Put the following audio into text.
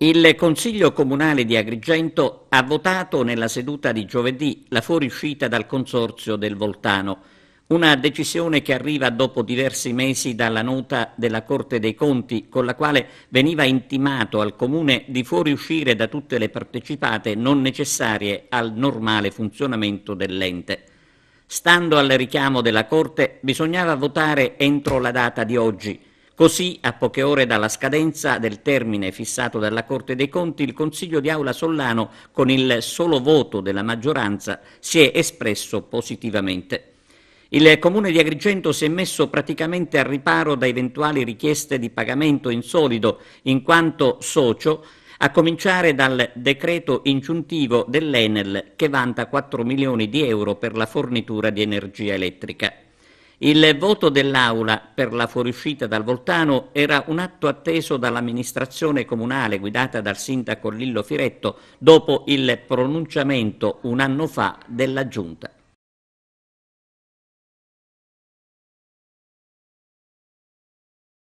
Il Consiglio Comunale di Agrigento ha votato nella seduta di giovedì la fuoriuscita dal Consorzio del Voltano, una decisione che arriva dopo diversi mesi dalla nota della Corte dei Conti con la quale veniva intimato al Comune di fuoriuscire da tutte le partecipate non necessarie al normale funzionamento dell'ente. Stando al richiamo della Corte, bisognava votare entro la data di oggi. Così, a poche ore dalla scadenza del termine fissato dalla Corte dei Conti, il Consiglio di Aula Sollano, con il solo voto della maggioranza, si è espresso positivamente. Il Comune di Agrigento si è messo praticamente al riparo da eventuali richieste di pagamento in solido, in quanto socio, a cominciare dal decreto ingiuntivo dell'Enel che vanta 4 milioni di euro per la fornitura di energia elettrica. Il voto dell'Aula per la fuoriuscita dal Voltano era un atto atteso dall'amministrazione comunale guidata dal sindaco Lillo Firetto dopo il pronunciamento un anno fa della Giunta.